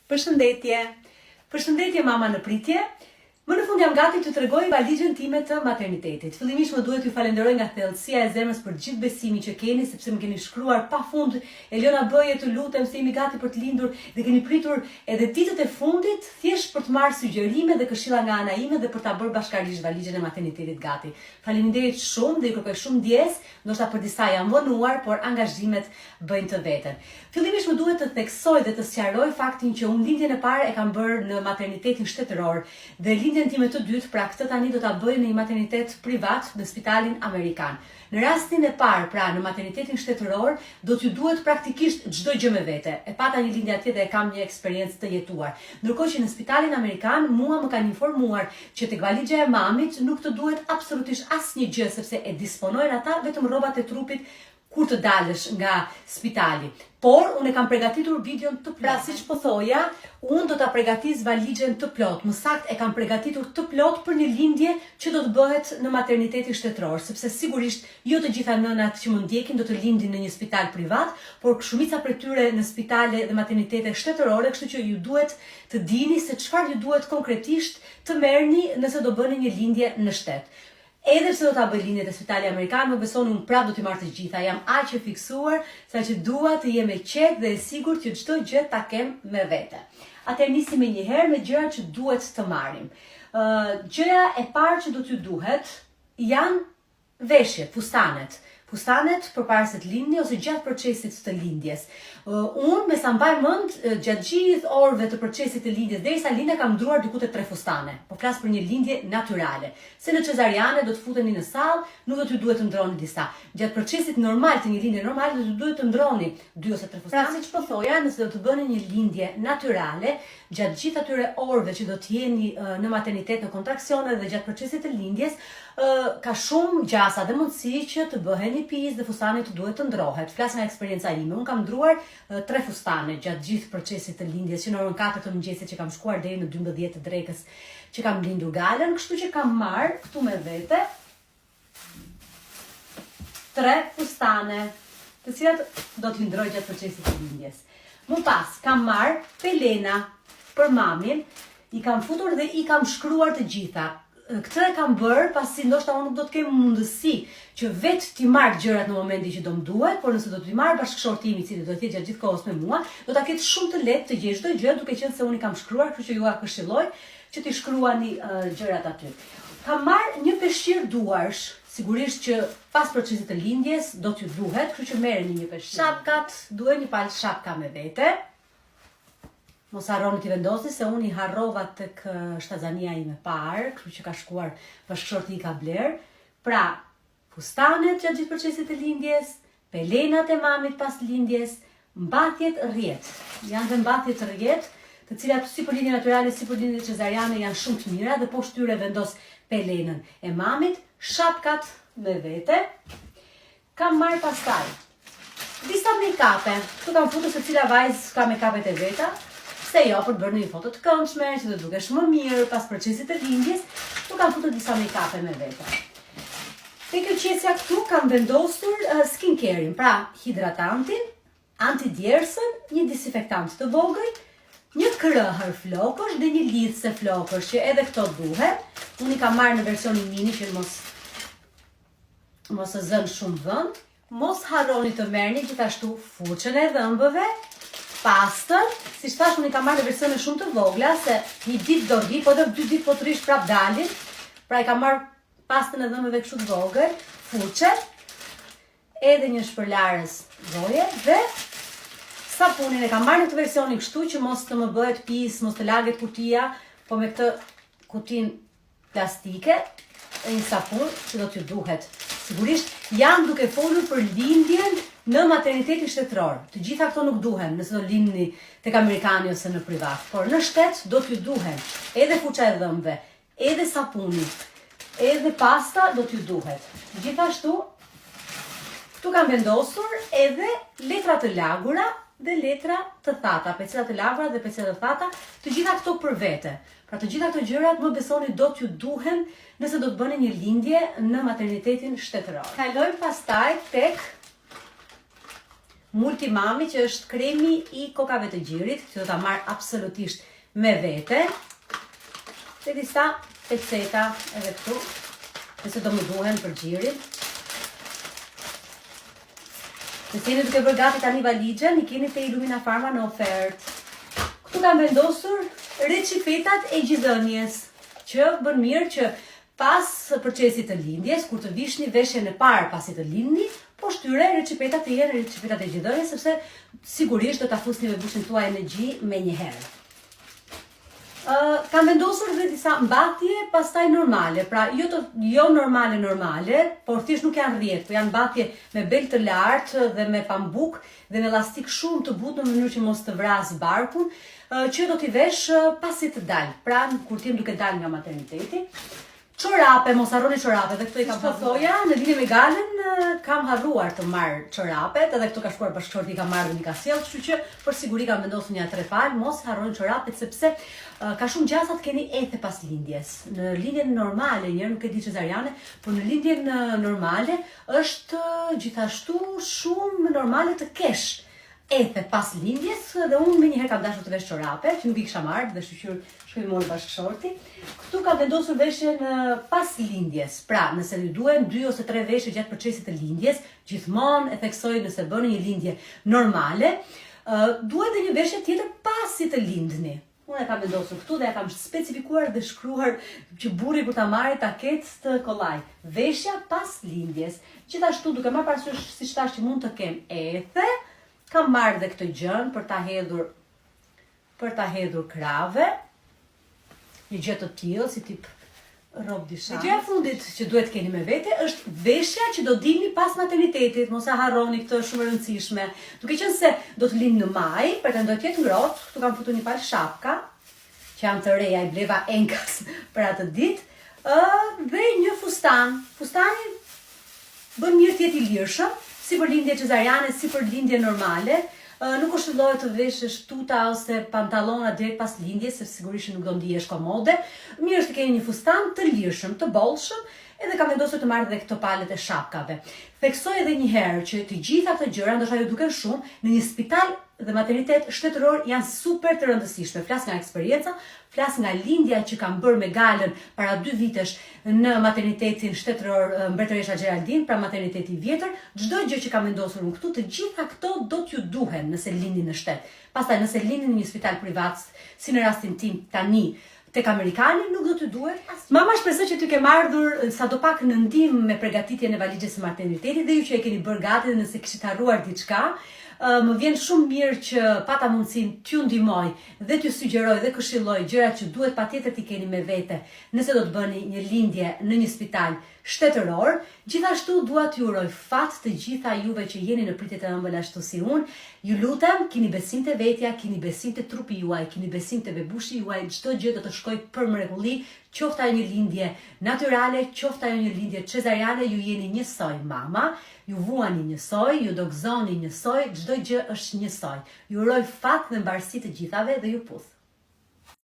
Përshëndetje! Përshëndetje mama në pritje! Më në fund jam gati të tregoj valizhen time të maternitetit. Fillimisht më duhet t'ju falenderoj nga thellësia e zemrës për gjithë besimin që keni, sepse më keni shkruar pafund Eliona bëje të lutem se jemi gati për të lindur dhe keni pritur edhe ditët e fundit thjesht për të marrë sugjerime dhe këshilla nga ana ime dhe për ta bërë bashkërisht valizhen e maternitetit gati. Faleminderit shumë dhe ju kërkoj shumë ndjes, ndoshta për disa jam vonuar, por angazhimet bëjnë të veten. Fillimisht më duhet të theksoj dhe të sqaroj faktin që unë lindjen e parë e kam bërë në maternitetin shtetëror dhe lindjen time të dytë, pra këtë tani do ta bëj në një maternitet privat në Spitalin Amerikan. Në rastin e parë, pra në maternitetin shtetëror, do t'ju duhet praktikisht çdo gjë me vete. E pata një lindje atje dhe e kam një eksperiencë të jetuar. Ndërkohë që në Spitalin Amerikan mua më kanë informuar që tek valizha e mamit nuk të duhet absolutisht asnjë gjë sepse e disponojnë ata vetëm rrobat e trupit kur të dalësh nga spitali. Por, unë e kam përgatitur videon të plot. Pra, siç po thoja, unë do ta përgatis valixhen të plot. Më saktë e kam përgatitur të plot për një lindje që do të bëhet në maternitetin shtetëror, sepse sigurisht jo të gjitha nënat që më ndjekin do të lindin në një spital privat, por shumica prej tyre në spitale dhe maternitete shtetërore, kështu që ju duhet të dini se çfarë ju duhet konkretisht të merrni nëse do bëni një lindje në shtet. Edhe pse do ta bëj lindjet e Spitalit Amerikan, më besoni unë prapë do t'i marr të gjitha. Jam aq e fiksuar saqë dua të jem e qetë dhe e sigurt që çdo gjë ta kem me vete. Atëherë nisim me një herë me gjërat që duhet të marrim. Gjëja e parë që do t'ju duhet janë veshjet, fustanet. Fustanet përpara se të lindni ose gjatë procesit të lindjes. Unë me sa mbaj mend gjatë gjithë orëve të procesit të lindjes derisa linda kam ndruar diku te 3 fustane. Po flas për një lindje natyrale. Se në cesariane do të futeni në sallë, nuk do t'ju duhet të ndroni disa. Gjatë procesit normal të një lindje normale do t'ju duhet të ndroni 2 ose 3 fustane. Pra siç po thoja, nëse do të bëni një lindje natyrale, gjatë gjithë atyre orëve që do të jeni në maternitet në kontraksione dhe gjatë procesit të lindjes, ka shumë gjasa dhe mundësi që të bëheni pis dhe fustani të duhet të ndrohet. Flas nga eksperienca ime. Unë kam ndruar 3 fustane gjatë gjithë procesit të lindjes, që në orën 4 të mëngjesit që kam shkuar deri në 12 të drekës që kam lindur Galen, kështu që kam marr këtu me vete 3 fustane, të cilat do t'i ndroj gjatë procesit të lindjes. Më pas kam marr pelena për mamin, i kam futur dhe i kam shkruar të gjitha. Këtë e kam bërë pasi ndoshta unë nuk do të kem mundësi që vetë t'i marr gjërat në momentin që do më duhet, por nëse do t'i marr bashkëshorti im i cili do të jetë gjatë gjithë kohës me mua, do ta ketë shumë të lehtë të gjej çdo gjë duke qenë se unë i kam shkruar, kështu që ju këshilloj që t'i shkruani gjërat aty. Kam marr një peshqir duarsh, sigurisht që pas procesit të lindjes do t'ju duhet, kështu që merreni një peshqir. Shapkat, duhet një palë shapka me vete. Mos harroni t'i vendosni se unë i harrova tek shtazania ime parë, kështu që ka shkuar bashkëshorti i ka bler. Pra, fustanet gjatë gjithë procesit të lindjes, pelenat e mamit pas lindjes, mbathjet rrjet. Janë dhe mbathjet rrjet, të cilat si për lindje natyrale, si për lindje cesariane janë shumë të mira dhe poshtë tyre vendos pelenën e mamit, shapkat me vete. Kam marrë pastaj disa make-upe. Këtu kam futur se cila vajzë ka make-upet e veta. Se jo, për të bërë një foto të këndshme, që të dukesh më mirë pas procesit të lindjes, tu kam futur disa make-upe me vete. Te kjo qesja këtu kam vendosur skincare-in, pra hidratantin, antidjersën, një disinfektant të vogël, një krëhër flokësh dhe një lidhse flokësh, që edhe këto duhet. Unë i kam marrë në versionin mini që mos e zënë shumë vend. Mos harroni të merrni gjithashtu furçën e dhëmbëve, pastën, si thash unë i kam marrë në versione shumë të vogla, se një ditë do vi, po dhe 2 ditë po të rish prap dalin. Pra i kam marrë pastën e dhëmbëve kështu të vogël, furçe, edhe një shpërlarës goje dhe sapunin e kam marrë në këtë versionin kështu që mos të më bëhet pis, mos të laget kutia, po me këtë kutin plastike e një sapun që do t'ju duhet. Sigurisht jam duke folur për lindjen në maternitetin shtetëror. Të gjitha këto nuk duhen nëse do lindni tek amerikani ose në privat, por në shtet do t'ju duhen edhe fuça e dhëmbëve, edhe sapuni, edhe pasta do t'ju duhet. Gjithashtu, këtu kam vendosur edhe letra të lagura dhe letra të thata, pecelat të lagura dhe pecelat të thata, të gjitha këto për vete. Pra të gjitha këto gjërat më besoni do t'ju duhen nëse do të bëni një lindje në maternitetin shtetëror. Kalojmë pastaj tek Multimami, që është kremi i kokave të gjirit, që do ta marr absolutisht me vete. Dhe disa peceta edhe këtu, nëse do më duhen për gjirin. Nëse jeni duke bërë gati tani valixhen, i keni te Illumina Pharma në ofertë. Këtu kam vendosur recipetat e gjithëdhënies, që bën mirë që pas procesit të lindjes, kur të vishni veshjen e parë pasi të lindni, po shtyre recipetat e jenë recipetat e gjithëdhënies, sepse sigurisht do ta fusni me bushin tuaj energji menjëherë. Kam vendosur dhe disa mbatje pastaj normale, pra jo normale, por thjesht nuk janë rrjet, po janë mbatje me bel të lartë dhe me pambuk dhe me elastik shumë të butë në mënyrë që mos të vras barkun, që do t'i vesh pasi të dal, pra kur t'jem duke dal nga materniteti. Çorape, mos harroni çorape, dhe këto i kam thoja, në linje me Galen kam harruar të marr çorapet, edhe këto ka shkuar bashkëshorti i kam marrë dhe një ka sjell, kështu që për siguri kam vendosur një 3 palë, mos harroni çorapet sepse ka shumë gjasa të keni ethe pas lindjes. Në lindjen normale, nuk e di cesariane, por në lindjen normale është gjithashtu shumë normale të kesh ethe pas lindjes, dhe unë me njëherë kam dashur të vesh çorape, që nuk i kisha marrë, dhe shkoj mori bashkëshorti. Këtu kam vendosur veshjen pas lindjes. Pra, nëse ju duhen 2 ose 3 veshje gjatë procesit të lindjes, gjithmonë e theksoj nëse bëni një lindje normale, duhet dhe një veshje tjetër pasi të lindni. Unë e kam vendosur këtu dhe e kam specifikuar dhe shkruar që burri kur ta marrë ta ketë të kollaj. Veshja pas lindjes. Gjithashtu duke marrë parasysh siç thash që mund të kem ethe, kam marrë dhe këtë gjën për ta hedhur krave. Një gjë të tillë si tip rob dishan. Gjëja e fundit që duhet keni me vete është veshja që do dilni pas maternitetit, mos e harroni, këtë është shumë e rëndësishme. Duke qenë se do të lind në maj, pretendoj të jetë ngrohtë, këtu kam futur një palë shapka, që janë të reja, i bleva enkas për atë ditë, dhe një fustan. Fustani bën mirë të jetë i lirshëm, si për lindje cesariane, si për lindje normale. Nuk këshillohet të veshësh tuta ose pantallona direkt pas lindjes, sepse sigurisht nuk do ndihesh komode. Mirë është të keni një fustan të lirshëm, të bollshëm, edhe kam vendosur të marrë dhe këto palët e shapkave. Theksoj edhe një herë që të gjitha këto gjëra, ndoshta ju duken shumë, në një spital dhe maternitet shtetëror janë super të rëndësishme. Flas nga eksperienca, flas nga lindja që kam bërë me Galen para 2 vitesh në maternitetin shtetëror Mbretëresha Gjeraldin, pra materniteti i vjetër. Çdo gjë që kam vendosur unë këtu, të gjitha këto do t'ju duhen nëse lindni në shtet. Pastaj nëse lindni në një spital privat, si në rastin tim tani, tek amerikani, nuk do t'ju duhet asnjë. Mama shpresoj që t'ju kem ardhur sadopak në ndihmë me përgatitjen e valixhes së maternitetit dhe ju që e keni bërë gati dhe nëse kishit harruar diçka. Më vjen shumë mirë që pata mundësinë t'ju ndihmoj dhe t'ju sugjeroj dhe këshilloj gjëra që duhet patjetër t'i keni me vete nëse do të bëni një lindje në një spital shtetëror. Gjithashtu dua t'ju uroj fat të gjitha juve që jeni në pritje të ëmbël ashtu si unë. Ju lutem, keni besim te vetja, keni besim te trupi juaj, keni besim te bebushi juaj, çdo gjë do të shkojë për mrekulli, qoftë ajo një lindje natyrale, qoftë ajo një lindje cesariane, ju jeni njësoj mama, ju vuani njësoj, ju do gëzoni njësoj, çdo gjë është njësoj. Ju uroj fat dhe mbarësi të gjithave dhe ju puth.